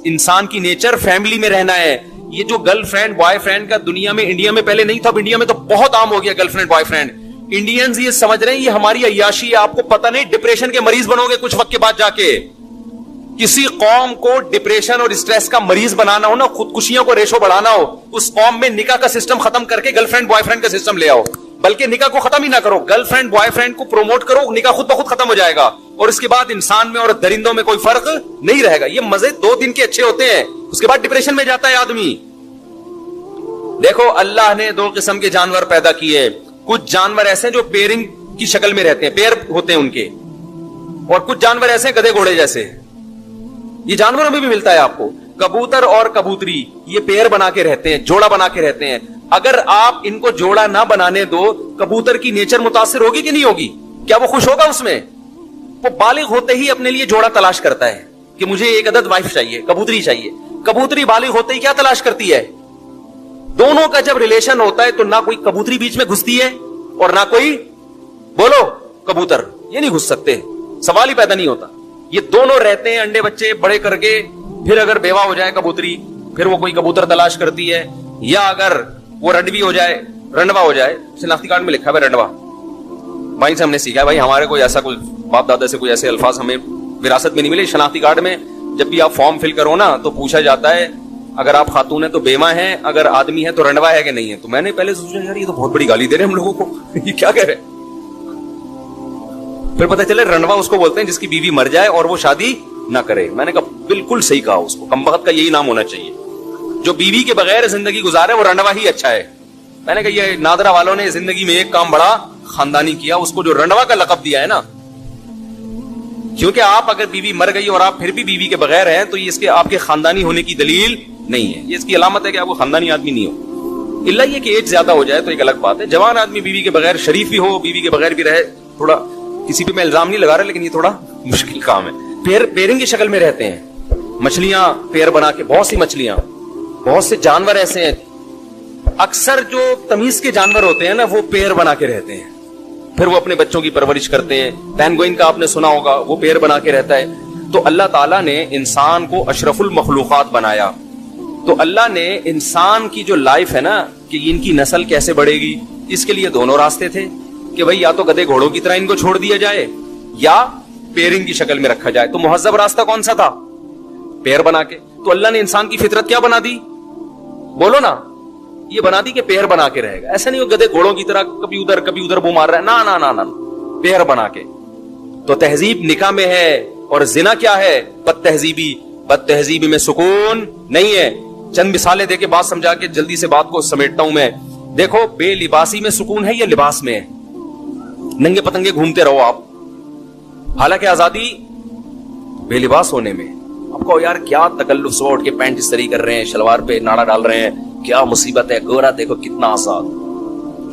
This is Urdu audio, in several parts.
انسان کی نیچر فیملی میں رہنا ہے. یہ جو گرل فرینڈ بوائے فرینڈ کا دنیا میں, انڈیا میں پہلے نہیں تھا, اب انڈیا میں تو بہت عام ہو گیا girl friend boy friend. Indians یہ سمجھ رہے ہیں یہ ہماری عیاشی ہے. آپ کو پتہ نہیں ڈپریشن کے مریض بنو گے کچھ وقت کے بعد جا کے. کسی قوم کو ڈپریشن اور اسٹریس کا مریض بنانا ہو نا, خودکشیوں کو ریشو بڑھانا ہو, اس قوم میں نکاح کا سسٹم ختم کر کے گرل فرینڈ بوائے فرینڈ کا سسٹم لے آؤ. بلکہ نکاح کو ختم ہی نہ کرو, گرل فرینڈ بوائے فرینڈ کو پروموٹ کرو, نکاح خود بخود ختم ہو جائے گا. اور اس کے بعد انسان میں اور درندوں میں کوئی فرق نہیں رہے گا. یہ مزے 2 دن کے اچھے ہوتے ہیں, اس کے بعد ڈپریشن میں جاتا ہے آدمی. دیکھو اللہ نے 2 قسم کے جانور پیدا کیے. کچھ جانور ایسے ہیں جو پیرنگ کی شکل میں رہتے ہیں, پیر ہوتے ہیں ان کے, اور کچھ جانور ایسے ہیں گدھے گھوڑے جیسے. یہ جانوروں میں بھی ملتا ہے آپ کو. کبوتر اور کبوتری یہ پیر بنا کے رہتے ہیں, جوڑا بنا کے رہتے ہیں. اگر آپ ان کو جوڑا نہ بنانے دو, کبوتر کی نیچر متاثر ہوگی کہ نہیں ہوگی؟ کیا وہ خوش ہوگا اس میں؟ وہ بالغ ہوتے ہی اپنے لیے جوڑا تلاش کرتا ہے کہ مجھے ایک عدد وائف چاہیے, کبوتری چاہیے. کبوتری بالغ ہوتے ہی کیا تلاش کرتی ہے؟ دونوں کا جب ریلیشن ہوتا ہے تو نہ کوئی کبوتری بیچ میں گھستی ہے اور نہ کوئی, بولو, کبوتر. یہ نہیں گھس سکتے, سوال ہی پیدا نہیں ہوتا. یہ دونوں رہتے ہیں انڈے بچے بڑے کر کے. پھر اگر بیوہ ہو جائے کبوتری, پھر وہ کوئی کبوتر تلاش کرتی ہے. یا اگر وہ رنڈوی ہو جائے, رنڈوا ہو جائے, شناختی کارڈ میں لکھا ہے رنڈوا, بھائی سے ہم نے سیکھا ہے. بھائی ہمارے کوئی ایسا کوئی باپ دادا سے کوئی ایسے الفاظ ہمیں وراثت میں نہیں ملے. شناختی کارڈ میں جب بھی آپ فارم فل کرو نا تو پوچھا جاتا ہے اگر آپ خاتون ہیں تو بیمہ ہیں, اگر آدمی ہے تو رنڈوا ہے کہ نہیں ہے. تو میں نے پہلے سوچا یار یہ تو بہت بڑی گالی دے رہے ہیں ہم لوگوں کو, یہ کیا کہہ رہے ہیں. پھر پتہ چلے رنڈوا اس کو بولتے ہیں جس کی بیوی مر جائے اور وہ شادی نہ کرے. میں نے کہا بالکل صحیح کہا, اس کو کمبخت کا یہی نام ہونا چاہیے. جو بیوی کے بغیر زندگی گزارے وہ رنڈوا ہی اچھا ہے. میں نے کہا یہ نادرا والوں نے زندگی میں ایک کام بڑا خاندانی کیا, اس کو جو رنڈوا کا لقب دیا ہے نا. کیونکہ آپ اگر بیوی مر گئی اور آپ پھر بھی بیوی کے بغیر ہیں تو یہ اس کے آپ کے خاندانی ہونے کی دلیل نہیں ہے. یہ اس کی علامت ہے کہ آپ کو خاندانی آدمی نہیں ہو. الا یہ کہ ایج زیادہ ہو جائے تو ایک الگ بات ہے. جوان آدمی بیوی کے بغیر شریف بھی ہو, بیوی کے بغیر بھی رہے, تھوڑا کسی پہ میں الزام نہیں لگا رہا لیکن یہ تھوڑا مشکل کام ہے. پیرنگ کی شکل میں رہتے ہیں. مچھلیاں پیر بنا کے, بہت سی مچھلیاں, بہت سے جانور ایسے ہیں. اکثر جو تمیز کے جانور ہوتے ہیں نا وہ پیر بنا کے رہتے ہیں, پھر وہ اپنے بچوں کی پرورش کرتے ہیں. پینگوئن کا آپ نے سنا ہوگا, وہ پیر بنا کے رہتا ہے. تو اللہ تعالیٰ نے انسان کو اشرف المخلوقات بنایا. تو اللہ نے انسان کی جو لائف ہے نا کہ ان کی نسل کیسے بڑھے گی, اس کے لیے 2 راستے تھے کہ بھئی یا تو گدھے گھوڑوں کی طرح ان کو چھوڑ دیا جائے یا پیرنگ کی شکل میں رکھا جائے. تو مہذب راستہ کون سا تھا؟ پیر بنا کے. تو اللہ نے انسان کی فطرت کیا بنا دی؟ بولو نا, یہ بنا دی کہ پیر بنا کے رہے گا. ایسا نہیں ہو گدھے گھوڑوں کی طرح کبھی ادھر وہ مار رہا ہے, نا نا نا نا, پیر بنا کے. تو تہذیب نکاح میں ہے, اور زنا کیا ہے؟ بد تہذیبی. بد تہذیبی میں سکون نہیں ہے. چند مثالیں دے کے بات سمجھا کے جلدی سے بات کو سمیٹتا ہوں میں. دیکھو بے لباسی میں سکون ہے یا لباس میں ہے؟ ننگے پتنگے گھومتے رہو آپ, حالانکہ آزادی بے لباس ہونے میں. آپ کو یار کیا تکلف, صبح اٹھ کے پینٹ استری کر رہے ہیں, شلوار پہ ناڑا ڈال رہے ہیں, کیا مصیبت ہے. گورا دیکھو کتنا آزاد,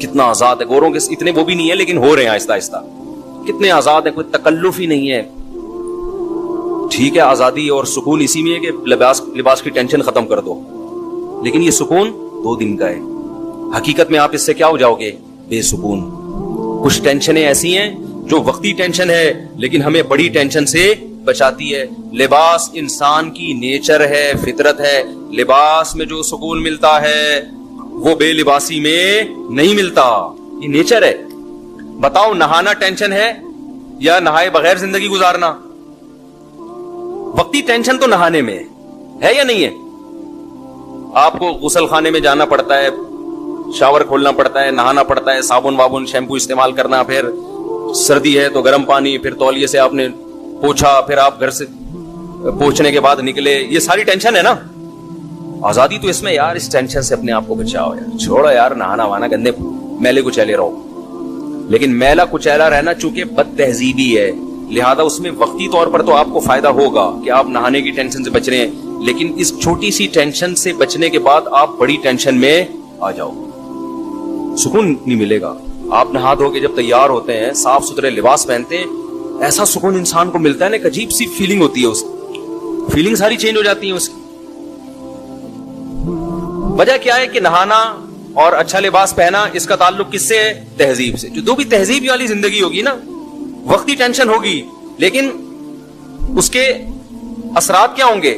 کتنا آزاد ہے. گوروں کے اتنے وہ بھی نہیں ہے لیکن ہو رہے ہیں آہستہ آہستہ. کتنے آزاد ہیں, کوئی تکلف ہی نہیں ہے. ٹھیک ہے آزادی اور سکون اسی میں ہے کہ لباس کی ٹینشن ختم کر دو, لیکن یہ سکون 2 دن کا ہے. حقیقت میں آپ اس سے کیا ہو جاؤ گے؟ بے سکون. کچھ ٹینشنیں ایسی ہیں جو وقتی ٹینشن ہے لیکن ہمیں بڑی ٹینشن سے بچاتی ہے. لباس انسان کی نیچر ہے, فطرت ہے. لباس میں جو سکون ملتا ہے وہ بے لباسی میں نہیں ملتا, یہ نیچر ہے. بتاؤ نہانا ٹینشن ہے یا نہائے بغیر زندگی گزارنا؟ وقتی ٹینشن تو نہانے میں ہے یا نہیں ہے؟ آپ کو غسل خانے میں جانا پڑتا ہے, شاور کھولنا پڑتا ہے, نہانا پڑتا ہے, صابن وابن شیمپو استعمال کرنا, پھر سردی ہے تو گرم پانی, پھر تولیے سے آپ نے پوچھا, پھر آپ گھر سے پوچھنے کے بعد نکلے. یہ ساری ٹینشن ہے نا. آزادی تو اس میں یار اس ٹینشن سے اپنے آپ کو بچاؤ یار, چھوڑو یار نہانا وانا, گندے میلے کچیلے رہو. لیکن میلا کچیلا رہنا چونکہ بد تہذیبی ہے, لہذا اس میں وقتی طور پر تو آپ کو فائدہ ہوگا کہ آپ نہانے کی ٹینشن سے بچ رہے ہیں, لیکن اس چھوٹی سی ٹینشن سے بچنے کے بعد آپ بڑی ٹینشن میں آ جاؤ, سکون نہیں ملے گا. آپ نہا دھو کے جب تیار ہوتے ہیں, صاف ستھرے لباس پہنتے ہیں, ایسا سکون انسان کو ملتا ہے نا, ایک عجیب سی فیلنگ ہوتی ہے, اس فیلنگ ساری چینج ہو جاتی ہیں اس کی. وجہ کیا ہے کہ نہانا اور اچھا لباس پہنا, اس کا تعلق کس سے ہے؟ تہذیب سے. جو بھی تہذیب والی زندگی ہوگی نا, وقتی ٹینشن ہوگی لیکن اس کے اثرات کیا ہوں گے؟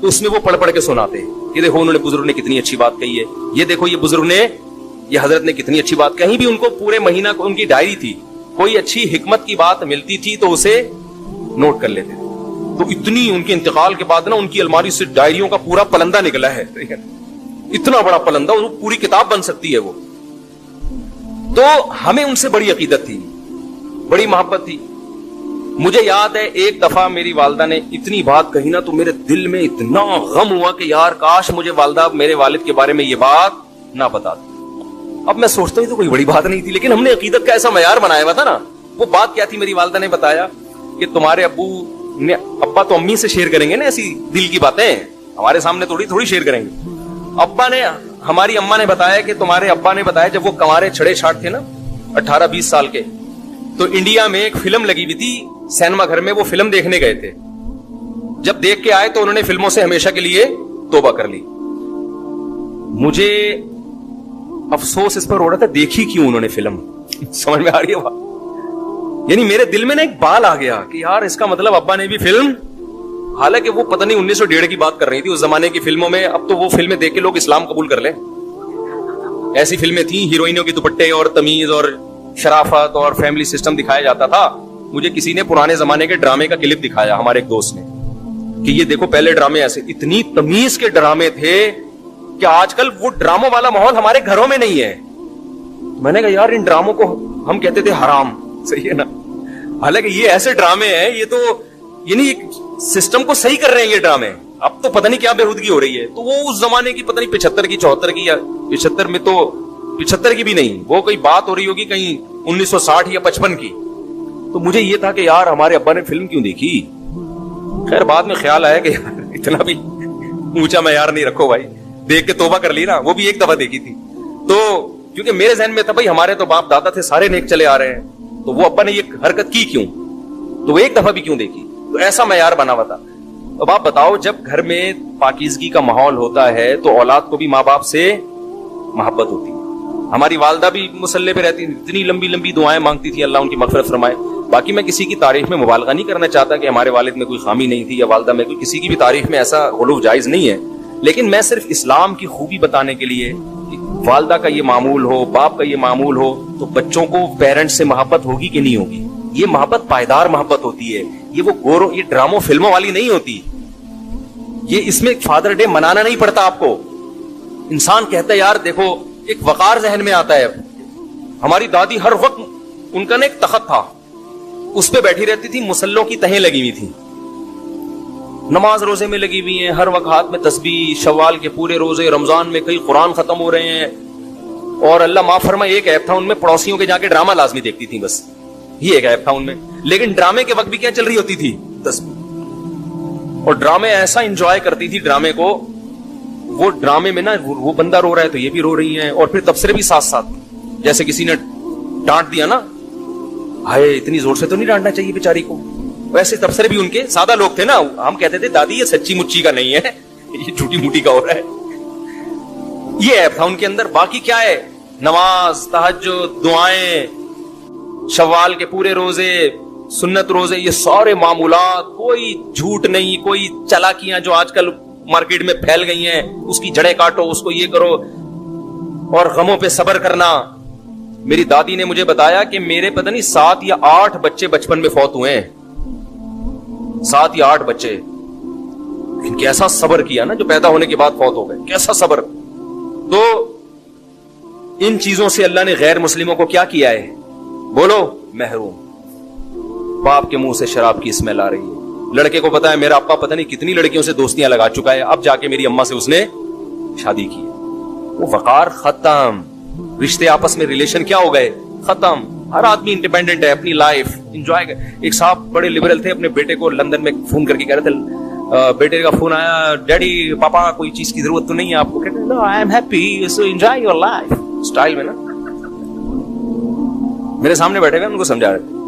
تو اس میں وہ پڑھ پڑھ کے سناتے کہ دیکھو انہوں نے بزرگ نے کتنی اچھی بات کہی ہے, یہ دیکھو یہ بزرگ نے یہ حضرت نے کتنی اچھی بات. کہیں بھی ان کو پورے مہینہ کو ان کی ڈائری تھی, کوئی اچھی حکمت کی بات ملتی تھی تو اسے نوٹ کر لیتے. تو اتنی ان کے انتقال کے بعد نا ان کی الماری سے ڈائریوں کا پورا پلندہ نکلا ہے, اتنا بڑا پلندہ, وہ پوری کتاب بن سکتی ہے وہ. تو ہمیں ان سے بڑی عقیدت تھی, بڑی محبت تھی. مجھے یاد ہے ایک دفعہ میری والدہ نے اتنی بات کہی نا تو میرے دل میں اتنا غم ہوا کہ یار کاش مجھے والدہ میرے والد کے بارے میں یہ بات نہ بتا دی. اب میں سوچتا ہوں تو کوئی بڑی بات نہیں تھی, لیکن ہم نے عقیدت کا ایسا معیار بنایا ہوا تھا نا. وہ بات کیا تھی, میری والدہ نے بتایا کہ تمہارے ابا تو امی سے شیئر کریں گے نا ایسی دل کی باتیں, ہمارے سامنے تھوڑی شیئر کریں گے. ابا نے, ہماری اما نے بتایا کہ تمہارے ابا نے بتایا جب وہ کنوارے چھڑے چھاٹ تھے نا 18-20 سال کے, تو انڈیا میں ایک فلم لگی ہوئی تھی سینما گھر میں, وہ فلم دیکھنے گئے تھے. جب دیکھ کے آئے تو انہوں نے فلموں سے ہمیشہ کے لیے توبہ کر لی. مجھے افسوس اس پر ہو رہا تھا دیکھی کیوں انہوں نے فلم, سمجھ میں آ رہی ہے بات. یعنی میرے دل میں نا ایک بال آ گیا کہ یار اس کا مطلب ابا نے بھی فلم, حالانکہ وہ پتہ نہیں 1901 کی بات کر رہی تھی اس زمانے کی فلموں میں. اب تو وہ فلمیں دیکھ کے لوگ اسلام قبول کر لیں, ایسی فلمیں تھیں, ہیروئنوں کی دوپٹے اور تمیز اور شرافت اور فیملی سسٹم دکھایا جاتا تھا. مجھے کسی نے پرانے زمانے کے ڈرامے کا کلپ دکھایا, ہمارے ایک دوست نے, کہ یہ دیکھو پہلے ڈرامے ایسے, اتنی تمیز کے ڈرامے تھے کہ آج کل وہ ڈراموں والا ماحول ہمارے گھروں میں نہیں ہے. میں نے کہا یار ان ڈراموں کو ہم کہتے تھے حرام, صحیح ہے نا, حالانکہ یہ ایسے ڈرامے ہیں, یہ تو یعنی ایک سسٹم کو صحیح کر رہے ہیں یہ ڈرامے. اب تو پتہ نہیں کیا بےہودگی ہو رہی ہے. تو وہ اس زمانے کی پتہ نہیں 75 کی 74 کی یا 75 میں تو 75 کی بھی نہیں, وہ کوئی بات ہو رہی ہوگی کہیں 1960 یا 55 کی. تو مجھے یہ تھا کہ یار ہمارے ابا نے فلم کیوں دیکھی. خیر بعد میں خیال آیا کہ یار اتنا بھی اونچا معیار نہیں رکھو بھائی, دیکھ کے توبہ کر لی نا, وہ بھی ایک دفعہ دیکھی تھی. تو کیونکہ میرے ذہن میں تھا بھائی ہمارے تو باپ دادا تھے سارے نیک چلے آ رہے ہیں, تو وہ ابا نے یہ حرکت کی کیوں, تو وہ ایک دفعہ بھی کیوں دیکھی. تو ایسا معیار بنا ہوا تھا. اب آپ بتاؤ جب گھر میں پاکیزگی کا ماحول ہوتا ہے تو اولاد کو بھی ماں باپ سے محبت ہوتی ہے. ہماری والدہ بھی مصلے پہ رہتی, اتنی لمبی لمبی دعائیں مانگتی تھی, اللہ ان کی مغفرت فرمائے. باقی میں کسی کی تعریف میں مبالغہ نہیں کرنا چاہتا کہ ہمارے والد میں کوئی خامی نہیں تھی یا والدہ میں کوئی, کسی کی بھی تعریف میں ایسا غلو جائز نہیں ہے. لیکن میں صرف اسلام کی خوبی بتانے کے لیے, والدہ کا یہ معمول ہو, باپ کا یہ معمول ہو, تو بچوں کو پیرنٹس سے محبت ہوگی کہ نہیں ہوگی. یہ محبت پائیدار محبت ہوتی ہے, یہ وہ یہ ڈراموں فلموں والی نہیں ہوتی. یہ اس میں فادر ڈے منانا نہیں پڑتا آپ کو. انسان کہتا ہے یار دیکھو, ایک وقار ذہن میں آتا ہے. ہماری دادی ہر وقت, ان کا نا ایک تخت تھا, اس پہ بیٹھی رہتی تھی, مسلوں کی تہیں لگی ہوئی تھی, نماز روزے میں لگی ہوئی ہیں, ہر وقت ہاتھ میں تسبیح, شوال کے پورے روزے, رمضان میں کئی قرآن ختم ہو رہے ہیں. اور اللہ معاف فرمائے ایک ایپ تھا ان میں, پڑوسیوں کے جا کے ڈرامہ لازمی دیکھتی تھی, بس یہ ایک ایپ تھا ان میں. لیکن ڈرامے کے وقت بھی کیا چل رہی ہوتی تھی, تسبیح. اور ڈرامے ایسا انجوائے کرتی تھی ڈرامے کو, وہ ڈرامے میں نا وہ بندہ رو رہا ہے تو یہ بھی رو رہی ہیں, اور پھر تبصرے بھی ساتھ ساتھ. جیسے کسی نے ڈانٹ دیا نا, ہائے اتنی زور سے تو نہیں ڈانٹنا چاہیے بیچاری کو, ویسے تبصرے بھی ان کے. سادہ لوگ تھے نا, ہم کہتے تھے دادی یہ سچی مچی کا نہیں ہے, یہ جھوٹی موٹی کا ہو رہا ہے. یہ ایپ تھا ان کے اندر. باقی کیا ہے, نماز, تہجد, دعائیں, شوال کے پورے روزے, سنت روزے, یہ سارے معمولات, کوئی جھوٹ نہیں, کوئی چالاکیاں جو آج کل مارکیٹ میں پھیل گئی ہیں, اس کی جڑیں کاٹو, اس کو یہ کرو, اور غموں پہ صبر کرنا. میری دادی نے مجھے بتایا کہ میرے پتہ نہیں 7 یا 8 بچے بچپن میں فوت ہوئے ہیں, 7 یا 8 بچے. کیسا صبر کیا نا, جو پیدا ہونے کے بعد فوت ہو گئے, کیسا صبر. تو ان چیزوں سے اللہ نے غیر مسلموں کو کیا کیا ہے, بولو, محروم. باپ کے منہ سے شراب کی اسمیل آ رہی ہے. لڑکے کو پتا ہے میرا ابا پتہ نہیں کتنی لڑکیوں سے دوستیاں لگا چکا ہے, اب جا کے میری اما سے اس نے شادی کی. وہ وقار ختم, رشتے آپس میں ریلیشن کیا ہو گئے, ختم. ہر آدمی انڈیپینڈنٹ ہے, اپنی لائف انجوائے کر. ایک صاحب بڑے لبرل تھے, اپنے بیٹے کو لندن میں فون کر کے کہہ رہے تھے, بیٹے کا فون آیا, ڈیڈی پاپا کوئی چیز کی ضرورت تو نہیں ہے آپ کو, کہتے ہیں no I am happy so enjoy your life, style میں نا. میرے سامنے بیٹھے ہوئے ان کو سمجھا رہے تھے,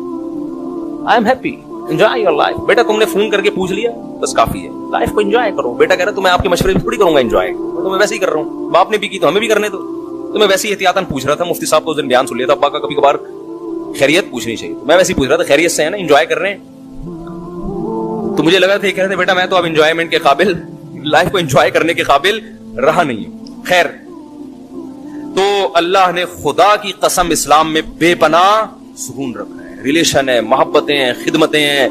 I am happy enjoy your life. بیٹا تم نے فون کر کے پوچھ لیا بس کافی ہے, لائف کو انجوائے کرو. بیٹا کہہ رہا تو میں آپ کے مشورے میں تھوڑی کروں گا انجوائے, تو میں ویسے ہی کر رہا ہوں, باپ نے بھی کی تو ہمیں بھی کرنے دو. تو میں ویسے ہی احتیاطاً پوچھ رہا تھا, مفتی صاحب کو اس دن بیان سن لیا تھا, ابا کا کبھی کبھار خیریت پوچھنی چاہیے, میں ویسے ہی پوچھ رہا تھا خیریت سے ہے نا, انجوائے کر رہے ہیں. تو مجھے لگا تھا یہ کہہ رہے تھے بیٹا میں تو اب انجوائمنٹ کے قابل, لائف کو انجوائے کرنے کے قابل رہا نہیں ہوں. خیر, تو اللہ نے خدا کی قسم اسلام میں بے پناہ سکون رکھا ہے. ریلیشن ہے, محبتیں ہیں, خدمتیں ہیں.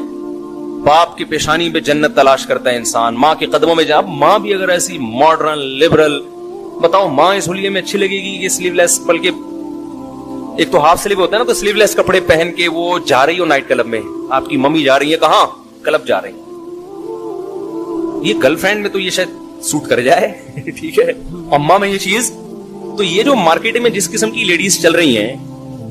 باپ کی پیشانی پہ جنت تلاش کرتا ہے انسان, ماں کے قدموں میں جا. ماں بھی اگر ایسی ماڈرن لبرل, بتاؤ ماں اس ہولیے میں اچھی لگے گی کہ سلیو لیس, بلکہ ایک تو ہاف سلیو ہوتا ہے نا, تو سلیو لیس کپڑے پہن کے وہ جا رہی ہو نائٹ کلب میں, آپ کی ممی جا رہی ہے کہاں, کلب جا رہی ہیں. یہ گرل فرینڈ میں تو یہ شاید سوٹ کر جائے, ٹھیک ہے, اماں میں یہ چیز. تو یہ جو مارکیٹ میں جس قسم کی لیڈیز چل رہی ہیں,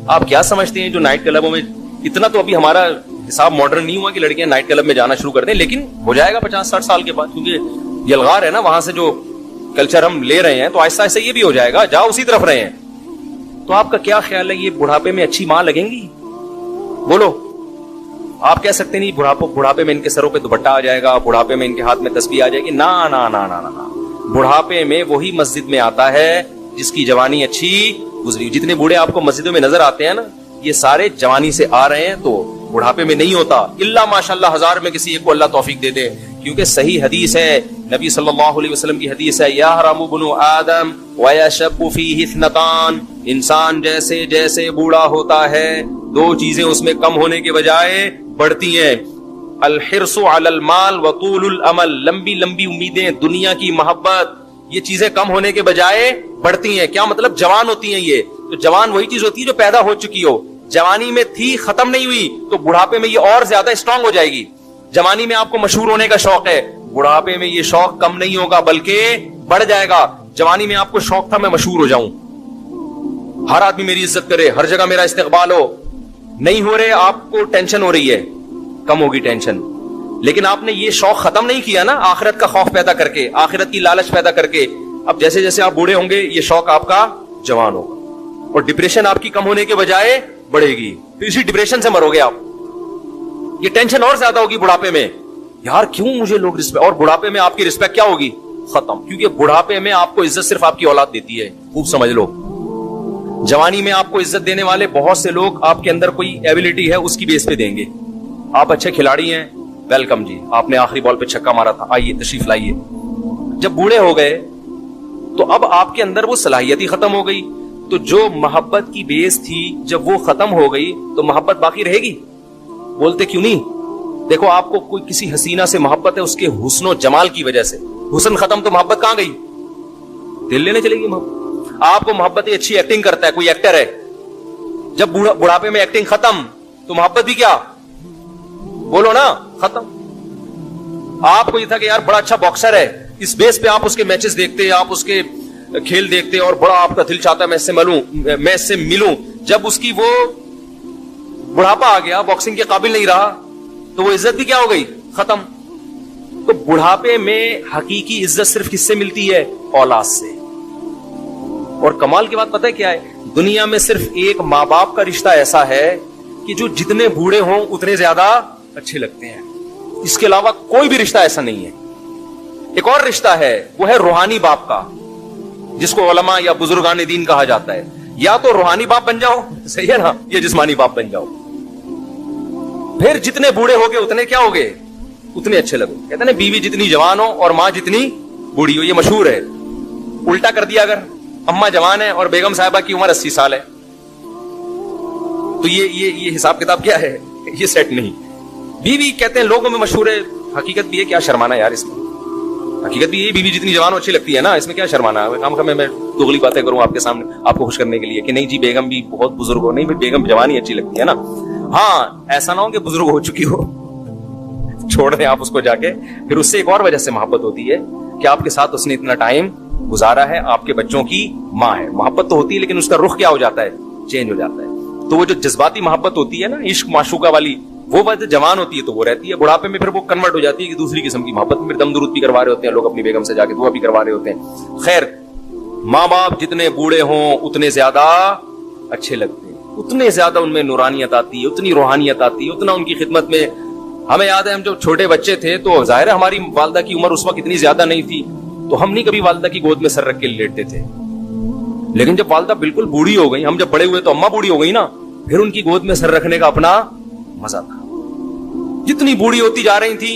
آپ کیا سمجھتے ہیں جو نائٹ کلبوں میں, اتنا تو ابھی ہمارا حساب ماڈرن نہیں ہوا کہ لڑکیاں نائٹ کلب میں جانا شروع کر دیں, لیکن ہو جائے گا 50-60 سال کے بعد, کیونکہ یلغار ہے نا وہاں سے جو کلچر ہم لے رہے ہیں, تو آہستہ آہستہ یہ بھی ہو جائے گا, جاؤ اسی طرف رہے ہیں. تو آپ کا کیا خیال ہے, یہ بڑھاپے میں اچھی ماں لگیں گی؟ بولو. آپ کہہ سکتے نہیں بڑھاپے میں ان کے سروں پہ دوپٹہ آ جائے گا, بڑھاپے میں ان کے ہاتھ میں تسبیح آ جائے گی. نا نا نا نا نا, بڑھاپے میں وہی مسجد میں آتا ہے جس کی جوانی اچھی گزری. جتنے بوڑھے آپ کو مسجدوں میں نظر آتے ہیں نا, یہ سارے جوانی سے آ رہے ہیں, تو بڑھاپے میں نہیں ہوتا. الا ماشاءاللہ 1000 میں کسی ایک کو اللہ توفیق دے دے, کیونکہ صحیح حدیث ہے, نبی صلی اللہ علیہ وسلم کی حدیث ہے, یحرم ابن آدم ویشب فیہ اثنتان, انسان جیسے جیسے بوڑھا ہوتا ہے 2 چیزیں اس میں کم ہونے کے بجائے بڑھتی ہیں, الحرص علی المال وطول الامل, لمبی لمبی امیدیں, دنیا کی محبت, یہ چیزیں کم ہونے کے بجائے بڑھتی ہیں. کیا مطلب؟ جوان ہوتی ہیں یہ, تو جوان وہی چیز ہوتی ہے جو پیدا ہو چکی ہو, جوانی میں تھی ختم نہیں ہوئی, تو بڑھاپے میں یہ اور زیادہ اسٹرانگ ہو جائے گی. جوانی میں آپ کو مشہور ہونے کا شوق ہے, بڑھاپے میں یہ شوق کم نہیں ہوگا بلکہ بڑھ جائے گا. جوانی میں آپ کو شوق تھا میں مشہور ہو جاؤں, ہر آدمی میری عزت کرے, ہر جگہ میرا استقبال ہو, نہیں ہو رہے, آپ کو ٹینشن ہو رہی ہے, کم ہوگی ٹینشن. لیکن آپ نے یہ شوق ختم نہیں کیا نا, آخرت کا خوف پیدا کر کے, آخرت کی لالچ پیدا کر کے. اب جیسے جیسے آپ بوڑھے ہوں گے یہ شوق آپ کا جوان ہوگا, اور ڈپریشن آپ کی کم ہونے کے بجائے بڑھے گی, تو اسی ڈپریشن سے مرو گے آپ. یہ ٹینشن اور زیادہ ہوگی بڑھاپے میں, یار کیوں مجھے لوگ رسپیکٹ, اور بڑھاپے میں آپ کی رسپیکٹ کیا ہوگی؟ ختم. کیونکہ بڑھاپے میں آپ کو عزت صرف آپ کی اولاد دیتی ہے, خوب سمجھ لو. جوانی میں آپ کو عزت دینے والے بہت سے لوگ آپ کے اندر کوئی ایبلٹی ہے اس کی بیس پہ دیں گے. آپ اچھے کھلاڑی ہیں, ویلکم جی, آپ نے آخری بال پہ چھکا مارا تھا, آئیے تشریف لائیے. جب بوڑھے ہو گئے تو اب آپ کے اندر وہ صلاحیت ہی ختم ہو گئی, تو جو محبت کی بیس تھی جب وہ ختم ہو گئی تو محبت باقی رہے گی؟ بولتے کیوں نہیں؟ دیکھو آپ کو کوئی کسی حسینہ سے محبت ہے اس کے حسن و جمال کی وجہ سے, حسن ختم تو محبت کہاں گئی؟ دل لینے چلے گی محبت. آپ کو محبت اچھی ایکٹنگ کرتا ہے, کوئی ایکٹر ہے, جب بڑھاپے میں ایکٹنگ ختم تو محبت بھی کیا, بولو نا, ختم. آپ کو یہ تھا کہ یار بڑا اچھا باکسر ہے, اس بیس پہ آپ اس کے میچز دیکھتے, آپ اس کے کھیل دیکھتے, اور بڑا آپ کا دل چاہتا ہے میں اس سے ملوں. جب اس کی وہ بڑھاپا آ گیا, باکسنگ کے قابل نہیں رہا, تو وہ عزت بھی کیا ہو گئی, ختم. تو بڑھاپے میں حقیقی عزت صرف کس سے ملتی ہے؟ اولاد سے. اور کمال کی بات پتہ ہے کیا ہے؟ دنیا میں صرف ایک ماں باپ کا رشتہ ایسا ہے کہ جو جتنے بوڑھے ہوں اتنے زیادہ اچھے لگتے ہیں, اس کے علاوہ کوئی بھی رشتہ ایسا نہیں ہے. ایک اور رشتہ ہے, وہ ہے روحانی باپ کا, جس کو علماء یا بزرگان دین کہا جاتا ہے. یا تو روحانی باپ بن جاؤ, صحیح ہے نا, یا جسمانی باپ بن جاؤ. پھر جتنے بوڑھے ہوگے اتنے کیا ہوگے, اتنے اچھے لگو. کہتے ہیں بیوی جتنی جوان ہو اور ماں جتنی بوڑھی ہو, یہ مشہور ہے. الٹا کر دیا, اگر اماں جوان ہے اور بیگم صاحبہ کی عمر 80 سال ہے, تو یہ حساب کتاب کیا ہے, یہ سیٹ نہیں. بیوی کہتے ہیں لوگوں میں مشہور ہے, حقیقت بھی ہے, کیا شرمانا یار اس میں, حقیقت بھی یہ, بیوی جتنی جوان اچھی لگتی ہے نا, اس میں کیا شرمانا ہے. کام میں دگلی باتیں کروں آپ کے سامنے آپ کو خوش کرنے کے لیے کہ نہیں جی بیگم بھی بہت بزرگ ہو, نہیں بیگم جوانی اچھی لگتی ہے نا. ہاں ایسا نہ ہو کہ بزرگ ہو چکی ہو, چھوڑ دیں آپ اس کو جا کے. پھر اس سے ایک اور وجہ سے محبت ہوتی ہے کہ آپ کے ساتھ اس نے اتنا ٹائم گزارا ہے, آپ کے بچوں کی ماں ہے. محبت تو ہوتی ہے لیکن اس کا رخ کیا ہو جاتا ہے, چینج ہو جاتا ہے. تو وہ جو جذباتی محبت ہوتی ہے نا, عشق معشوقہ والی, وہ بات جوان ہوتی ہے تو وہ رہتی ہے. بڑھاپے میں پھر وہ کنورٹ ہو جاتی ہے کہ دوسری قسم کی محبت میں. دم درود بھی کروا رہے ہوتے ہیں لوگ اپنی بیگم سے, جا کے دعا بھی کروا رہے ہوتے ہیں. خیر, ماں باپ جتنے بوڑھے ہوں اتنے زیادہ اچھے لگتے ہیں, اتنے زیادہ ان میں نورانیت آتی ہے, اتنی روحانیت آتی ہے, اتنا ان کی خدمت میں. ہمیں یاد ہے ہم جب چھوٹے بچے تھے تو ظاہر ہے ہماری والدہ کی عمر اس وقت اتنی زیادہ نہیں تھی, تو ہم نہیں کبھی والدہ کی گود میں سر رکھ کے لیٹتے تھے. لیکن جب والدہ بالکل بوڑھی ہو گئی, ہم جب بڑے ہوئے تو اماں بوڑھی ہو گئی نا, پھر ان کی گود میں سر رکھنے کا اپنا مزہ تھا. جتنی بوڑھی ہوتی جا رہی تھی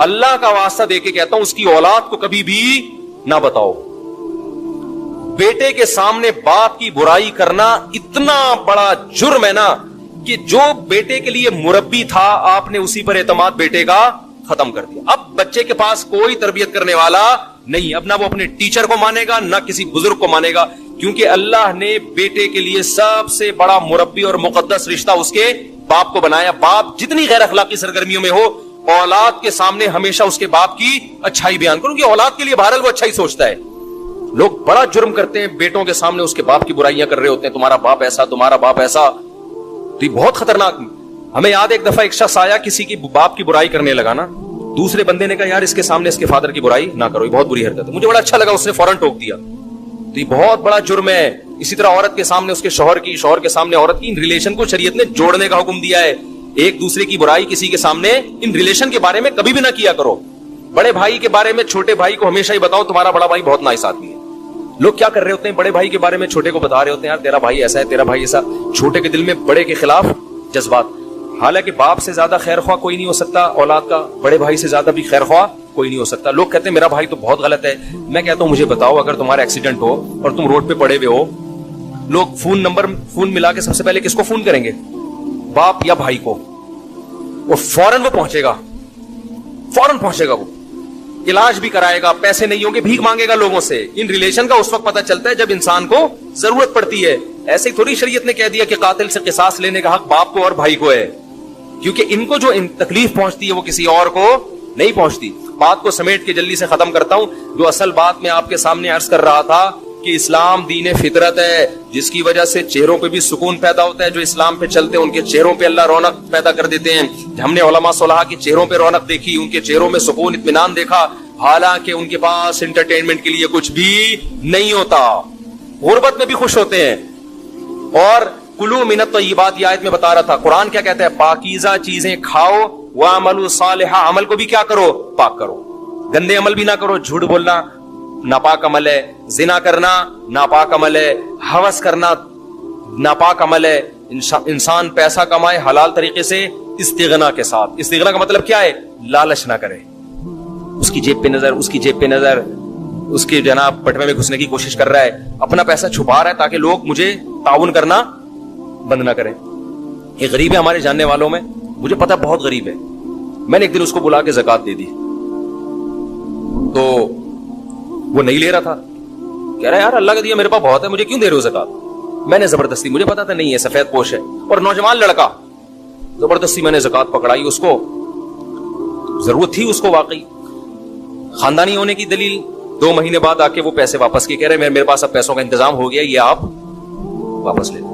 اللہ کا واسطہ دے کے کہتا ہوں اس کی اولاد کو کبھی بھی نہ بتاؤ. بیٹے کے سامنے باپ کی برائی کرنا اتنا بڑا جرم ہے نا کہ جو بیٹے کے لیے مربی تھا آپ نے اسی پر اعتماد بیٹے کا ختم کر دیا. اب بچے کے پاس کوئی تربیت کرنے والا نہیں. اب نہ وہ اپنے ٹیچر کو مانے گا نہ کسی بزرگ کو مانے گا, کیونکہ اللہ نے بیٹے کے لیے سب سے بڑا مربی اور مقدس رشتہ اس کے باپ کو بنایا. باپ جتنی غیر اخلاقی سرگرمیوں میں ہو, اولاد کے سامنے ہمیشہ اس کے باپ کی اچھائی بیان کرو, کہ اولاد کے لیے بہرحال وہ اچھائی سوچتا ہے. لوگ بڑا جرم کرتے ہیں, بیٹوں کے سامنے اس کے باپ کی برائیاں کر رہے ہوتے ہیں, تمہارا باپ ایسا, تمہارا باپ ایسا. تو یہ بہت خطرناک. ہمیں یاد ایک دفعہ ایک شخص آیا, کسی کی باپ کی برائی کرنے لگا نا, دوسرے بندے نے کہا یار اس کے سامنے اس کے فادر کی برائی نہ کرو, یہ بہت بری حرکت ہے. مجھے بڑا اچھا لگا, اس نے فوراً ٹوک دیا. تو یہ بہت بڑا جرم ہے. اسی طرح عورت کے سامنے اس کے شوہر کی, شوہر کے سامنے عورت کی, ان ریلیشن کو شریعت نے جوڑنے کا حکم دیا ہے. ایک دوسرے کی برائی کسی کے سامنے ان ریلیشن کے بارے میں کبھی بھی نہ کیا کرو. بڑے بھائی کے بارے میں چھوٹے بھائی کو ہمیشہ ہی بتاؤ تمہارا بڑا بھائی بہت نائس آدمی ہے. لوگ کیا کر رہے ہوتے ہیں, بڑے بھائی کے بارے میں چھوٹے کو بتا رہے ہوتے ہیں یار تیرا بھائی ایسا ہے, تیرا بھائی ایسا. چھوٹے کے دل میں بڑے کے خلاف جذبات. حالانکہ باپ سے زیادہ خیر خواہ کوئی نہیں ہو سکتا اولاد کا, بڑے بھائی سے زیادہ بھی خیر خواہ کوئی نہیں ہو سکتا. لوگ کہتے ہیں میرا بھائی تو بہت غلط ہے. میں کہتا ہوں مجھے بتاؤ, اگر تمہارا ایکسیڈنٹ ہو اور تم روڈ پہ پڑے ہوئے ہو, لوگ فون ملا کے سب سے پہلے کس کو فون کریں گے, باپ یا بھائی کو, اور فوراً وہ پہنچے گا, فوراً پہنچے گا. وہ علاج بھی کرائے گا, پیسے نہیں ہوں گے بھیک مانگے گا لوگوں سے. ان ریلیشن کا اس وقت پتہ چلتا ہے جب انسان کو ضرورت پڑتی ہے. ایسے ہی تھوڑی شریعت نے کہہ دیا کہ قاتل سے قصاص لینے کا حق باپ کو اور بھائی کو ہے, کیونکہ ان کو جو تکلیف پہنچتی ہے وہ کسی اور کو نہیں پہنچتی. بات کو سمیٹ کے جلدی سے ختم کرتا ہوں. جو اصل بات میں آپ کے سامنے عرض کر رہا تھا کہ اسلام دین فطرت ہے, جس کی وجہ سے چہروں پہ بھی سکون پیدا ہوتا ہے. جو اسلام پہ چلتے ہیں ان کے چہروں پہ اللہ رونق پیدا کر دیتے ہیں. ہم نے علماء صلاح کے چہروں پہ رونق دیکھی, ان کے چہروں میں سکون اطمینان دیکھا, حالانکہ ان کے پاس انٹرٹینمنٹ کے لیے کچھ بھی نہیں ہوتا. غربت میں بھی خوش ہوتے ہیں. اور کلوا من الطیبات, یہ آیت میں بتا رہا تھا, قرآن کیا کہتا ہے, پاکیزہ چیزیں کھاؤ, وَاعْمَلُوا صَالِحًا, عمل کو بھی کیا کرو, پاک کرو. گندے عمل بھی نہ کرو. جھوٹ بولنا ناپاک عمل ہے, زنا کرنا ناپاک عمل ہے, ہوس کرنا ناپاک عمل ہے. انسان پیسہ کمائے حلال طریقے سے استغنا کے ساتھ. استغنا کا مطلب کیا ہے, لالچ نہ کرے. اس کی جیب پہ نظر, اس کی جیب پہ نظر, اس کے جناب پٹوے میں گھسنے کی کوشش کر رہا ہے, اپنا پیسہ چھپا رہا ہے تاکہ لوگ مجھے تعاون کرنا بند نہ کریں. ایک غریب ہے ہمارے جاننے والوں میں, مجھے پتا بہت غریب ہے. میں نے ایک دن اس کو بلا کے زکات دے دی, تو وہ نہیں لے رہا تھا. کہہ رہا یار اللہ کا دیا میرے پاس بہت ہے, مجھے کیوں دے رہے ہو زکات. میں نے زبردستی, مجھے پتا تھا نہیں ہے سفید پوش ہے اور نوجوان لڑکا, زبردستی میں نے زکات پکڑائی. اس کو ضرورت تھی, اس کو واقعی خاندانی ہونے کی دلیل. 2 مہینے بعد آ کے وہ پیسے واپس کیے, کہہ رہے میرے پاس اب پیسوں کا انتظام ہو گیا, یہ آپ واپس لے لیں.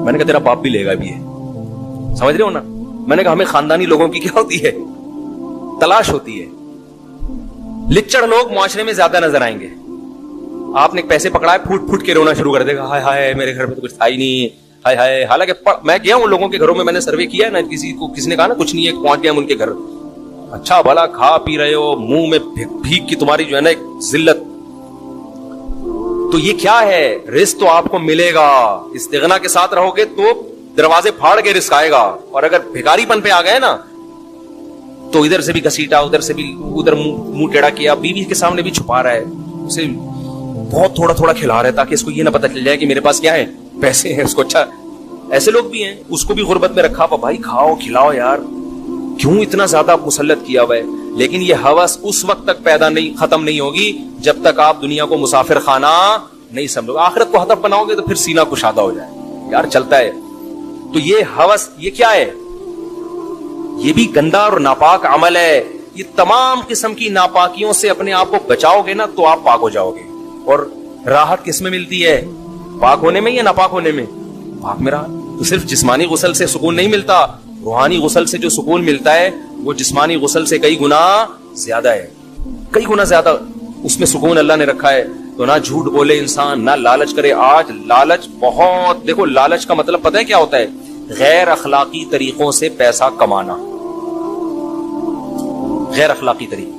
میں نے کہا تیرا باپ بھی لے گا بھی ہے, سمجھ رہے ہو نا. میں نے کہا ہمیں خاندانی لوگوں کی کیا ہوتی ہے, تلاش ہوتی ہے. لچڑ لوگ معاشرے میں زیادہ نظر آئیں گے. آپ نے پیسے پکڑائے, پھوٹ پھوٹ کے رونا شروع کر دے گا, ہائے ہائے میرے گھر میں تو کچھ تھا ہی نہیں, ہائے ہائے. حالانکہ میں گیا ہوں لوگوں کے گھروں میں, میں نے سروے کیا ہے نا, کسی نے کہا نا کچھ نہیں ہے, پہنچ گیا ان کے گھر, اچھا بھلا کھا پی رہے ہو, منہ میں بھیک کی تمہاری جو ہے نا ایک ذلت. تو یہ کیا ہے, رزق تو آپ کو ملے گا. استغنا کے ساتھ رہو گے تو دروازے پھاڑ کے رزق آئے گا. اور اگر بھکاری پن پہ آ گئے نا تو ادھر سے بھی گھسیٹا, ادھر سے بھی ادھر منہ ٹیڑھا کیا, بیوی کے سامنے بھی چھپا رہا ہے, اسے بہت تھوڑا تھوڑا کھلا رہا ہے تاکہ اس کو یہ نہ پتہ چل جائے کہ میرے پاس کیا ہے, پیسے ہیں. اس کو اچھا, ایسے لوگ بھی ہیں, اس کو بھی غربت میں رکھا ہوا, بھائی کھاؤ کھلاؤ یار, کیوں اتنا زیادہ مسلط کیا ہوا ہے. لیکن یہ ہوس اس وقت تک ختم نہیں ہوگی جب تک آپ دنیا کو مسافر خانہ نہیں سمجھو. آخرت کو ہدف بناؤ گے تو پھر سینہ کشادہ ہو جائے, یار چلتا ہے. تو یہ ہوس, یہ کیا ہے, یہ بھی گندا اور ناپاک عمل ہے. یہ تمام قسم کی ناپاکیوں سے اپنے آپ کو بچاؤ گے نا تو آپ پاک ہو جاؤ گے. اور راحت کس میں ملتی ہے, پاک ہونے میں یا ناپاک ہونے میں, پاک میں راحت. تو صرف جسمانی غسل سے سکون نہیں ملتا, روحانی غسل سے جو سکون ملتا ہے وہ جسمانی غسل سے کئی گنا زیادہ ہے, کئی گنا زیادہ اس میں سکون اللہ نے رکھا ہے. تو نہ جھوٹ بولے انسان, نہ لالچ کرے. آج لالچ بہت, دیکھو لالچ کا مطلب پتہ ہے کیا ہوتا ہے, غیر اخلاقی طریقوں سے پیسہ کمانا. غیر اخلاقی طریقے,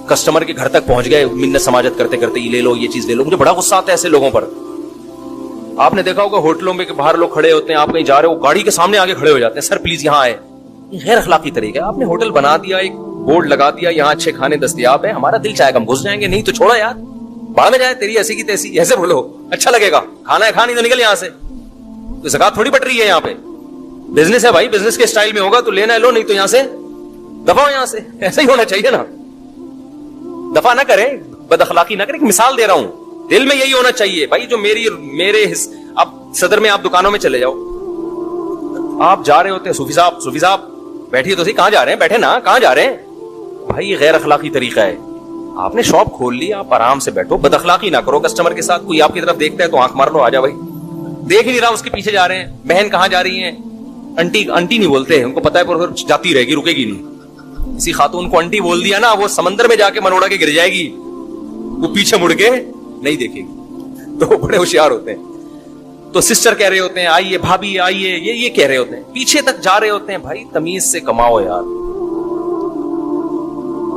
کسٹمر کے گھر تک پہنچ گئے منت سماجت کرتے کرتے, یہ لے لو, یہ چیز لے لو. مجھے بڑا غصہ آتا ہے ایسے لوگوں پر. آپ نے دیکھا ہوگا ہوٹلوں میں کہ باہر لوگ کھڑے ہوتے ہیں, آپ کہیں جا رہے ہو, گاڑی کے سامنے آگے کھڑے ہو جاتے ہیں, سر پلیز یہاں آئے. غیر اخلاقی طریقہ ہے. آپ نے ہوٹل بنا دیا, ایک بورڈ لگا دیا یہاں اچھے کھانے دستیاب ہیں, ہمارا دل چاہے ہم گھس جائیں گے, نہیں تو چھوڑا یار, باہر میں جائے, تیری ایسی کی تیسی, ایسے بولو اچھا لگے گا, کھانا ہے کھانی تو نکل یہاں سے, تو زکات تھوڑی بٹ رہی ہے یہاں پہ, بزنس ہے بھائی, بزنس کے اسٹائل میں ہوگا تو لینا ہے لو, نہیں تو یہاں سے دفاع, یہاں سے ایسا ہی ہونا چاہیے نا, دفاع نہ کریں, بد اخلاقی نہ کریں. مثال دے رہا ہوں, دل میں یہی ہونا چاہیے بھائی, جو میرے اب صدر میں آپ دکانوں میں چلے جاؤ, آپ جا رہے ہوتے ہیں, صوفی صاحب بیٹھیے تو صحیح, کہاں جا رہے ہیں, بیٹھے نا, کہاں جا رہے ہیں بھائی, یہ غیر اخلاقی طریقہ ہے. آپ نے شاپ کھول لی, آپ آرام سے بیٹھو, بد اخلاقی نہ کرو کسٹمر کے ساتھ. کوئی آپ کی طرف دیکھتا ہے تو آنکھ مار لو, آ جا بھائی, دیکھ ہی نہیں رہا اس کے پیچھے جا رہے ہیں. بہن کہاں جا رہی ہیں, انٹی نہیں بولتے ہیں, ان کو پتا ہے پر جاتی رہے گی, رکے گی نہیں. کسی خاتون کو انٹی بول دیا نا, وہ سمندر میں جا کے منوڑا کے گر جائے گی, وہ پیچھے مڑ کے نہیں دیکھے گی. تو بڑے ہوشیار ہوتے ہیں. تو سسٹر کہہ رہے ہوتے ہیں آئیے, بھابھی آئیے, یہ کہہ رہے ہوتے ہیں, پیچھے تک جا رہے ہوتے ہیں. بھائی تمیز سے کماؤ یار,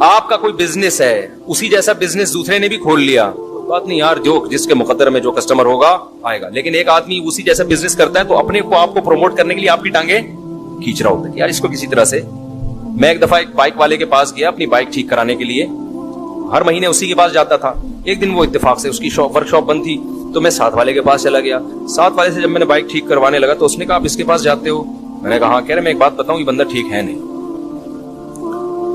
آپ کا کوئی بزنس ہے, اسی جیسا بزنس دوسرے نے بھی کھول لیا, بات نہیں یار, جو جس کے مقدر میں جو کسٹمر ہوگا آئے گا. لیکن ایک آدمی اسی جیسا بزنس کرتا ہے تو اپنے کو آپ کو پروموٹ کرنے کے لیے آپ کی ٹانگیں کھینچ رہا ہوتا ہے یار, اس کو کسی طرح سے. میں ایک دفعہ ایک بائک والے کے پاس گیا اپنی بائک ٹھیک کرانے کے لیے, ہر مہینے اسی کے پاس جاتا تھا. ایک دن وہ اتفاق سے اس کی ورک شاپ بند تھی, تو میں ساتھ والے کے پاس چلا گیا. ساتھ والے سے جب میں نے بائک ٹھیک کروانے لگا تو اس نے کہا آپ اس کے پاس جاتے ہو. میں نے کہا ہاں. کہہ رہے میں ایک بات بتاؤں, یہ بندہ ٹھیک ہے نہیں,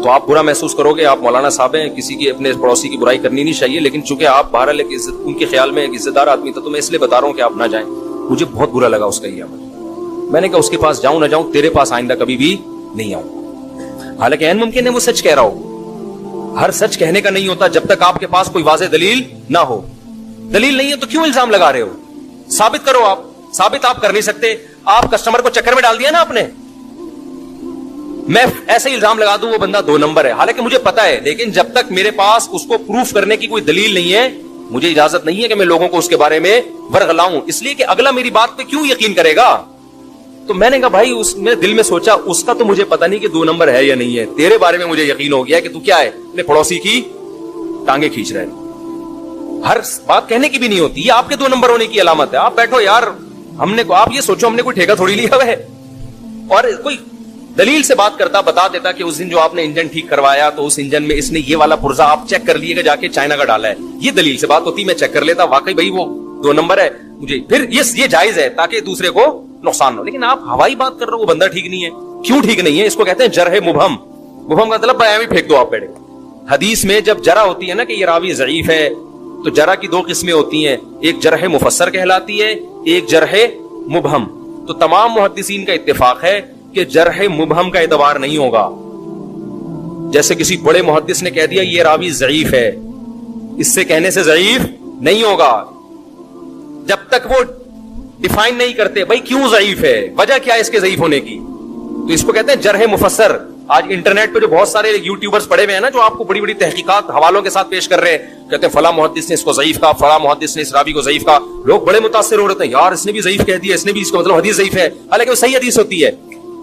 تو آپ برا محسوس کرو گے, آپ مولانا صاحب ہیں, کسی کی اپنے پڑوسی کی برائی کرنی نہیں چاہیے, لیکن چونکہ آپ بہرحال ان کے خیال میں ایک عزت دار آدمی تھا, تو میں اس لیے بتا رہا ہوں کہ آپ نہ جائیں. مجھے بہت برا لگا اس کا یہ عمل. میں نے کہا اس کے پاس جاؤں نہ جاؤں, تیرے پاس آئندہ کبھی بھی نہیں آؤں. حالانکہ عین ممکن ہے وہ سچ کہہ رہا ہو, ہر سچ کہنے کا نہیں ہوتا جب تک آپ کے پاس کوئی واضح دلیل نہ ہو. دلیل نہیں ہے تو کیوں الزام لگا رہے ہو, ثابت کرو. آپ ثابت آپ کر نہیں سکتے, آپ کسٹمر کو چکر میں ڈال دیا نا آپ نے. میں ایسے ہی الزام لگا دوں وہ بندہ 2 نمبر ہے, حالانکہ مجھے پتا ہے, لیکن جب تک میرے پاس اس کو پروف کرنے کی کوئی دلیل نہیں ہے, مجھے اجازت نہیں ہے کہ میں لوگوں کو اس کے بارے میں ورغلاؤں, اس لیے کہ اگلا میری بات پہ کیوں یقین کرے گا. تو میں نے کہا بھائی, میں دل میں سوچا اس کا تو مجھے پتا نہیں کہ 2 نمبر ہے یا نہیں ہے, تیرے بارے میں مجھے یقین ہو گیا کہ تو کیا ہے, اپنے پڑوسی کی ٹانگیں کھینچ رہے. ہر بات کہنے کی بھی نہیں ہوتی, یہ آپ کے 2 نمبر ہونے کی علامت ہے. آپ بیٹھو یار, آپ یہ سوچو ہم نے کوئی ٹھیکہ تھوڑی لیا ہے, اور کوئی دلیل سے بات کرتا, بتا دیتا کہ اس دن جو آپ نے انجن ٹھیک کروایا تو اس انجن میں اس نے یہ والا پرزا آپ چیک کر لیے گا جا کے چائنا کا ڈالا ہے, یہ دلیل سے بات ہوتی, میں چیک کر لیتا واقعی بھائی وہ 2 نمبر ہے, مجھے پھر یہ جائز ہے تاکہ دوسرے کو نقصان ہو. لیکن آپ ہوائی بات کر رہے ہو, وہ بندہ ٹھیک نہیں ہے. کیوں ٹھیک نہیں ہے, اس کو کہتے ہیں جرح مبہم. مبہم کا مطلب بیان پھینک دو آپ بیٹھے. حدیث میں جب جرح ہوتی ہے نا کہ یہ راوی ضعیف ہے, تو جرح کی 2 قسمیں ہوتی ہیں, ایک جرح مفسر کہلاتی ہے, ایک جرح مبہم. تو تمام محدثین کا اتفاق ہے کہ جرح مبہم کا اعتبار نہیں ہوگا. جیسے کسی بڑے محدث نے کہہ دیا یہ راوی ضعیف ہے, اس سے کہنے سے ضعیف نہیں ہوگا جب تک وہ ڈیفائن نہیں کرتے بھائی کیوں ضعیف ہے, وجہ کیا ہے اس کے ضعیف ہونے کی. تو اس کو کہتے ہیں جرح مفسر. آج انٹرنیٹ پہ جو بہت سارے یوٹیوبرز پڑے ہوئے ہیں نا, جو آپ کو بڑی بڑی تحقیقات حوالوں کے ساتھ پیش کر رہے ہیں, کہتے ہیں فلاں محدث نے اس کو ضعیف کہا, فلاں محدث نے اس راوی کو ضعیف کہا. لوگ بڑے متاثر ہو رہے ہیں, یار اس نے بھی ضعیف کہہ دیا, اس نے بھی, اس کا مطلب حدیث ضعیف ہے. حالانکہ وہ صحیح حدیث ہوتی ہے,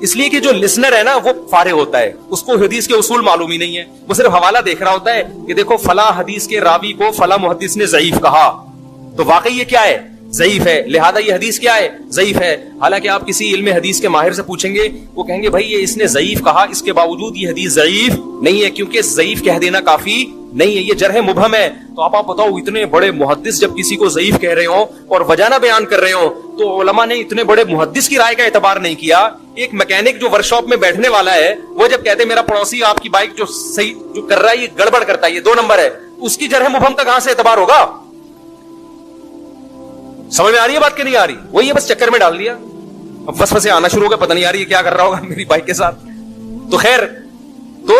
اس لیے کہ جو لسنر ہے نا وہ فارغ ہوتا ہے, اس کو حدیث کے اصول معلوم ہی نہیں ہے, وہ صرف حوالہ دیکھ رہا ہوتا ہے کہ دیکھو فلاں حدیث کے راوی کو فلاں محدث نے ضعیف کہا, تو واقعی یہ کیا ہے, ضعیف ہے, لہذا یہ حدیث کیا ہے, ضعیف ہے. حالانکہ آپ کسی علم حدیث کے ماہر سے پوچھیں گے, وہ کہیں گے بھائی یہ اس نے ضعیف کہا, اس کے باوجود یہ حدیث ضعیف نہیں ہے, کیونکہ ضعیف کہہ دینا کافی نہیں ہے, یہ جرح مبہم ہے. تو آپ بتاؤ, اتنے بڑے محدث جب کسی کو ضعیف کہہ رہے ہوں اور وجہ نہ بیان کر رہے ہوں, تو علماء نے اتنے بڑے محدث کی رائے کا اعتبار نہیں کیا. ایک میکینک جو ورک شاپ میں بیٹھنے والا ہے, وہ جب کہتے ہیں میرا پڑوسی آپ کی بائک جو صحیح جو کر رہا ہے یہ گڑبڑ کرتا ہے, یہ 2 نمبر ہے, اس کی جرح مبہم کا کہاں سے اعتبار ہوگا. سمجھ میں آ رہی ہے بات کہ نہیں آ رہی؟ وہی ہے, بس چکر میں ڈال دیا, اب وسوسے آنا شروع ہو گئے, پتہ نہیں آ رہی ہے کیا کر رہا ہوگا میری بائک کے ساتھ. تو خیر, تو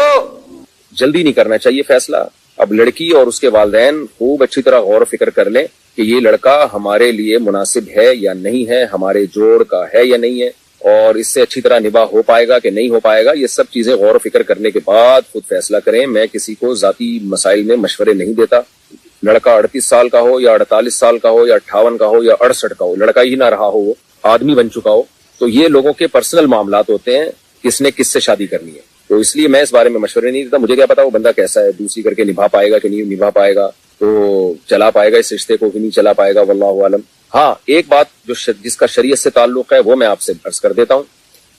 جلدی نہیں کرنا چاہیے فیصلہ. اب لڑکی اور اس کے والدین خوب اچھی طرح غور و فکر کر لیں کہ یہ لڑکا ہمارے لیے مناسب ہے یا نہیں ہے, ہمارے جوڑ کا ہے یا نہیں ہے, اور اس سے اچھی طرح نباہ ہو پائے گا کہ نہیں ہو پائے گا. یہ سب چیزیں غور و فکر کرنے کے بعد خود فیصلہ کریں. میں کسی کو ذاتی مسائل میں مشورے نہیں دیتا. لڑکا 38 سال کا ہو یا 48 سال کا ہو یا 58 کا ہو یا 68 کا ہو, لڑکا ہی نہ رہا ہو, وہ آدمی بن چکا ہو, تو یہ لوگوں کے پرسنل معاملات ہوتے ہیں, کس نے کس سے شادی کرنی ہے. تو اس لیے میں اس بارے میں مشورے نہیں دیتا. مجھے کیا پتا وہ بندہ کیسا ہے, دوسری کر کے نبھا پائے گا کہ نہیں نبھا پائے گا, تو چلا پائے گا اس رشتے کو کہ نہیں چلا پائے گا, واللہ عالم. ہاں ایک بات جو جس کا شریعت سے تعلق ہے وہ میں آپ سے عرض کر دیتا ہوں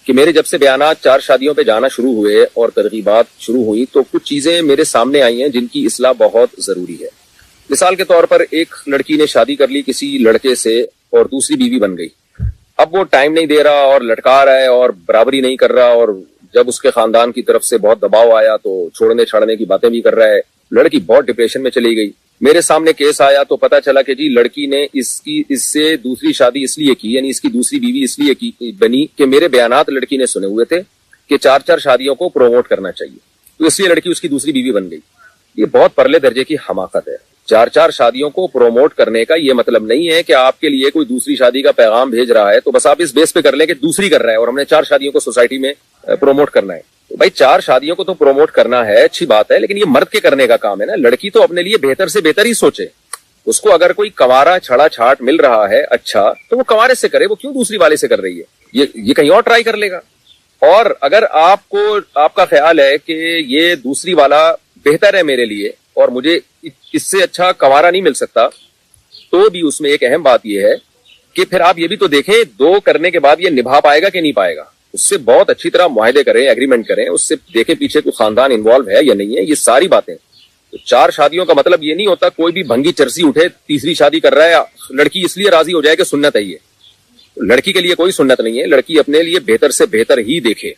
کہ میرے جب سے بیانات 4 شادیوں پہ جانا شروع ہوئے اور ترغیبات شروع ہوئی تو کچھ چیزیں میرے سامنے آئی ہیں جن کی اصلاح بہت ضروری ہے. مثال کے طور پر ایک لڑکی نے شادی کر لی کسی لڑکے سے اور دوسری بیوی بن گئی. اب وہ ٹائم نہیں دے رہا اور لٹکا رہا ہے اور برابری نہیں کر رہا, اور جب اس کے خاندان کی طرف سے بہت دباؤ آیا تو چھوڑنے چھاڑنے کی باتیں بھی کر رہا ہے. لڑکی بہت ڈپریشن میں چلی گئی. میرے سامنے کیس آیا تو پتا چلا کہ جی لڑکی نے اس سے دوسری شادی اس لیے کی, یعنی اس کی دوسری بیوی اس لیے بنی کہ میرے بیانات لڑکی نے سنے ہوئے تھے کہ 4 شادیوں کو پروموٹ کرنا چاہیے, تو اس لیے لڑکی اس کی دوسری بیوی بن گئی. یہ بہت پرلے درجے کی حماقت ہے. 4 شادیوں کو پروموٹ کرنے کا یہ مطلب نہیں ہے کہ آپ کے لیے کوئی دوسری شادی کا پیغام بھیج رہا ہے تو بس آپ اس بیس پہ کر لیں کہ دوسری کر رہا ہے اور ہم نے 4 شادیوں کو سوسائٹی میں پروموٹ کرنا ہے. تو بھائی 4 شادیوں کو تو پروموٹ کرنا ہے, اچھی بات ہے, لیکن یہ مرد کے کرنے کا کام ہے نا. لڑکی تو اپنے لیے بہتر سے بہتر ہی سوچے. اس کو اگر کوئی کنوارا چھڑا چھاٹ مل رہا ہے اچھا تو وہ کنوارے سے کرے, وہ کیوں دوسری والے سے کر رہی ہے؟ یہ کہیں اور ٹرائی کر لے گا. اور اگر آپ کا خیال ہے کہ یہ دوسری والا بہتر ہے میرے لیے اور مجھے اس سے اچھا کنوارا نہیں مل سکتا, تو بھی اس میں ایک اہم بات یہ ہے کہ پھر آپ یہ بھی تو دیکھیں 2 کرنے کے بعد یہ نبھا پائے گا کہ نہیں پائے گا. اس سے بہت اچھی طرح معاہدے کریں, ایگریمنٹ کریں, اس سے دیکھیں پیچھے کوئی خاندان انوالو ہے یا نہیں ہے. یہ ساری باتیں. تو 4 شادیوں کا مطلب یہ نہیں ہوتا کوئی بھی بھنگی چرسی اٹھے تیسری شادی کر رہا ہے, لڑکی اس لیے راضی ہو جائے کہ سنت ہے. یہ لڑکی کے لیے کوئی سنت نہیں ہے. لڑکی اپنے لیے بہتر سے بہتر ہی دیکھے,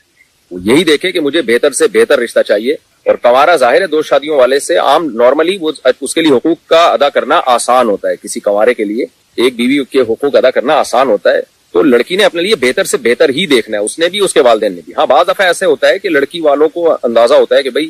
وہ یہی دیکھے کہ مجھے بہتر سے بہتر رشتہ چاہیے. اور کنوارا ظاہر ہے 2 شادیوں والے سے عام نارملی وہ اس کے لیے حقوق کا ادا کرنا آسان ہوتا ہے. کسی کنوارے کے لیے ایک بیوی کے حقوق ادا کرنا آسان ہوتا ہے. تو لڑکی نے اپنے لیے بہتر سے بہتر ہی دیکھنا ہے, اس نے بھی اس کے والدین نے بھی. ہاں بعض دفعہ ایسے ہوتا ہے کہ لڑکی والوں کو اندازہ ہوتا ہے کہ بھائی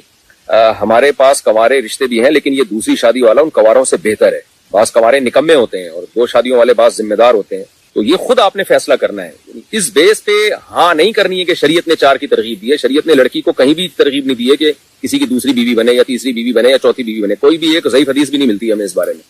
ہمارے پاس کنوارے رشتے بھی ہیں لیکن یہ دوسری شادی والا ان کنواروں سے بہتر ہے. بعض کنوارے نکمے ہوتے ہیں اور 2 شادیوں والے بعض ذمہ دار ہوتے ہیں. تو یہ خود آپ نے فیصلہ کرنا ہے. اس بیس پہ ہاں نہیں کرنی ہے کہ شریعت نے 4 کی ترغیب دی ہے. شریعت نے لڑکی کو کہیں بھی ترغیب نہیں دی ہے کہ کسی کی دوسری بیوی بنے یا تیسری بیوی بنے یا چوتھی بیوی بنے. کوئی بھی ایک ضعیف حدیث بھی نہیں ملتی ہمیں اس بارے میں.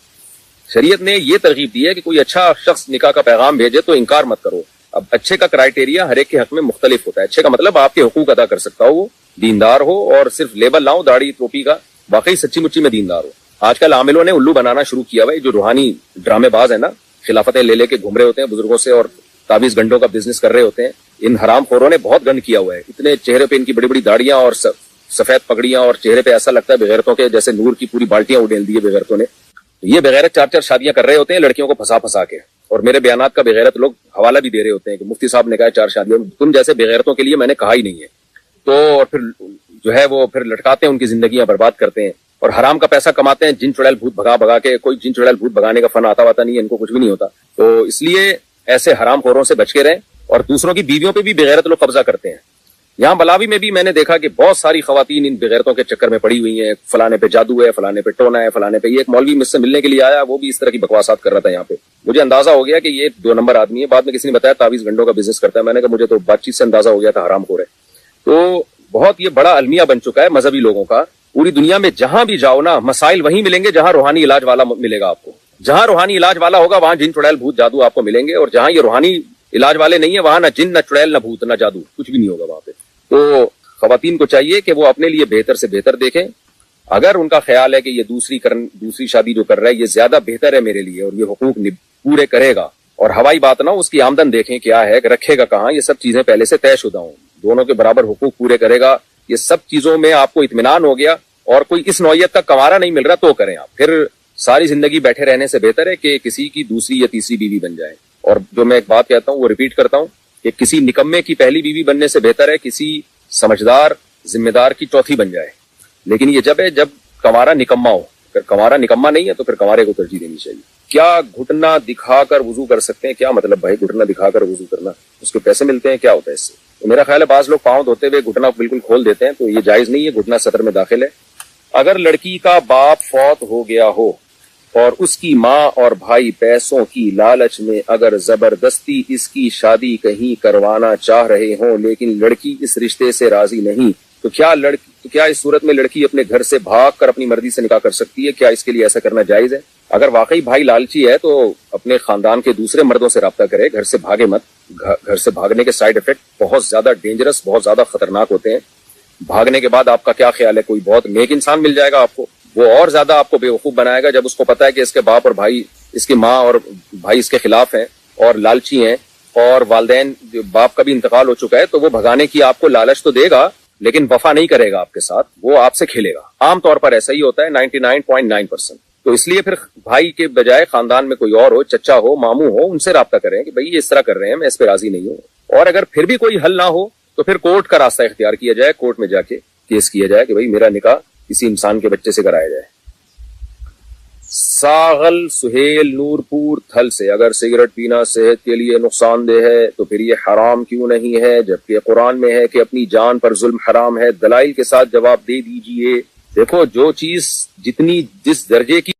شریعت نے یہ ترغیب دی ہے کہ کوئی اچھا شخص نکاح کا پیغام بھیجے تو انکار مت کرو. اب اچھے کا کرائٹیریا ہر ایک کے حق میں مختلف ہوتا ہے. اچھے کا مطلب آپ کے حقوق ادا کر سکتا ہو, وہ دیندار ہو اور صرف لیبل لاؤ داڑھی ٹوپی کا, واقعی سچی مچی میں دیندار ہو. آج کل عاملوں نے الو بنانا شروع کیا ہوا ہے. جو روحانی ڈرامے باز ہے نا, خلافتیں لے کے گھوم رہے ہوتے ہیں بزرگوں سے اور تعویذ گنڈوں کا بزنس کر رہے ہوتے ہیں. ان حرام خوروں نے بہت گند کیا ہوا ہے. اتنے چہرے پہ ان کی بڑی بڑی داڑیاں اور سفید پگڑیاں اور چہرے پہ ایسا لگتا ہے بغیرتوں کے جیسے نور کی پوری بالٹیاں اڈیل دی ہے بغیرتوں نے. یہ بغیرت 4 شادیاں کر رہے ہوتے ہیں لڑکیوں کو پھنسا کے, اور میرے بیانات کا بغیرت لوگ حوالہ بھی دے رہے ہوتے ہیں کہ مفتی صاحب نے کہا 4 شادیوں. تم جیسے بغیرتوں کے لیے میں نے کہا ہی نہیں ہے. تو اور پھر جو ہے وہ پھر لٹکاتے ہیں, ان کی زندگیاں برباد کرتے ہیں اور حرام کا پیسہ کماتے ہیں. جن چڑیل بھوت بھگا کے, کوئی جن چڑیل بھوت بھگانے کا فن آتا نہیں ہے ان کو, کچھ بھی نہیں ہوتا. تو اس لیے ایسے حرام خوروں سے بچ کے رہیں. اور دوسروں کی بیویوں پہ بھی بغیرت لوگ قبضہ کرتے ہیں. یہاں بلاوی میں بھی میں نے دیکھا کہ بہت ساری خواتین ان بغیرتوں کے چکر میں پڑی ہوئی ہیں. فلانے پہ جادو ہے, فلانے پہ ٹونا ہے, فلانے پہ. یہ ایک مولوی مجھ سے ملنے کے لیے آیا, وہ بھی اس طرح کی بکواسات کر رہا تھا. یہاں پہ مجھے اندازہ ہو گیا کہ یہ 2 نمبر آدمی ہے. بعد میں کسی نے بتایا تعویذ گنڈوں کا بزنس کرتا ہے. میں نے کہا مجھے تو بات چیت سے اندازہ ہو گیا تھا حرام خور ہے. تو بہت یہ بڑا المیہ بن چکا ہے مذہبی لوگوں کا. پوری دنیا میں جہاں بھی جاؤ نا, مسائل وہیں ملیں گے جہاں روحانی علاج والا ملے گا آپ کو. جہاں روحانی علاج والا ہوگا وہاں جن چڑیل بھوت جادو آپ کو ملیں گے, اور جہاں یہ روحانی علاج والے نہیں ہے وہاں نہ جن نہ چڑیل نہ بھوت نہ جادو, کچھ بھی نہیں ہوگا وہاں پہ. تو خواتین کو چاہیے کہ وہ اپنے لیے بہتر سے بہتر دیکھیں. اگر ان کا خیال ہے کہ یہ دوسری شادی جو کر رہا ہے یہ زیادہ بہتر ہے میرے لیے اور یہ حقوق پورے کرے گا, اور ہوائی بات نہ, اس کی آمدن دیکھیں کیا ہے, رکھے گا کہاں, یہ سب چیزیں پہلے سے طے شدہ ہوں. دونوں کے برابر حقوق پورے کرے گا, یہ سب چیزوں میں آپ کو اطمینان ہو گیا اور کوئی اس نوعیت کا کنوارا نہیں مل رہا تو کریں آپ. پھر ساری زندگی بیٹھے رہنے سے بہتر ہے کہ کسی کی دوسری یا تیسری بیوی بن جائے. اور جو میں ایک بات کہتا ہوں وہ ریپیٹ کرتا ہوں کہ کسی نکمے کی پہلی بیوی بننے سے بہتر ہے کسی سمجھدار ذمہ دار کی چوتھی بن جائے. لیکن یہ جب کنوارا نکما ہو. اگر کنوارا نکما نہیں ہے تو پھر کنوارے کو ترجیح دینی چاہیے. کیا گھٹنا دکھا کر وضو کر سکتے ہیں؟ کیا مطلب بھائی گھٹنا دکھا کر وضو کرنا, اس کو پیسے ملتے ہیں, کیا ہوتا ہے اس سے؟ تو میرا خیال ہے بعض لوگ پاؤں دھوتے ہوئے گھٹنا بالکل کھول دیتے ہیں, تو یہ جائز نہیں ہے. گھٹنا سطر میں داخل ہے. اگر لڑکی کا باپ فوت ہو گیا ہو اور اس کی ماں اور بھائی پیسوں کی لالچ میں اگر زبردستی اس کی شادی کہیں کروانا چاہ رہے ہوں لیکن لڑکی اس رشتے سے راضی نہیں, تو کیا اس صورت میں لڑکی اپنے گھر سے بھاگ کر اپنی مرضی سے نکاح کر سکتی ہے؟ کیا اس کے لیے ایسا کرنا جائز ہے؟ اگر واقعی بھائی لالچی ہے تو اپنے خاندان کے دوسرے مردوں سے رابطہ کرے, گھر سے بھاگے مت. گھر سے بھاگنے کے سائیڈ افیکٹ بہت زیادہ ڈینجرس, بہت زیادہ خطرناک ہوتے ہیں. بھاگنے کے بعد آپ کا کیا خیال ہے, کوئی بہت نیک انسان مل جائے گا آپ کو, وہ اور زیادہ آپ کو بیوقوف بنائے گا جب اس کو پتا ہے کہ اس کے باپ اور بھائی, اس کی ماں اور بھائی اس کے خلاف ہیں اور لالچی ہیں, اور والدین جو باپ کا بھی انتقال ہو چکا ہے تو وہ بھگانے کی آپ کو لالچ تو دے گا لیکن وفا نہیں کرے گا آپ کے ساتھ, وہ آپ سے کھیلے گا. عام طور پر ایسا ہی ہوتا ہے 99.9%. تو اس لیے پھر بھائی کے بجائے خاندان میں کوئی اور ہو, چچا ہو, ماموں ہو, ان سے رابطہ کریں کہ بھئی یہ اس طرح کر رہے ہیں, میں اس پہ راضی نہیں ہوں. اور اگر پھر بھی کوئی حل نہ ہو تو پھر کورٹ کا راستہ اختیار کیا جائے, کورٹ میں جا کے کیس کیا جائے کہ بھئی میرا نکاح کسی انسان کے بچے سے کرایا جائے. ساغل سہیل نور پور تھل سے, اگر سگریٹ پینا صحت کے لیے نقصان دہ ہے تو پھر یہ حرام کیوں نہیں ہے جبکہ قرآن میں ہے کہ اپنی جان پر ظلم حرام ہے؟ دلائل کے ساتھ جواب دے دیجئے. دیکھو جو چیز جتنی جس درجے کی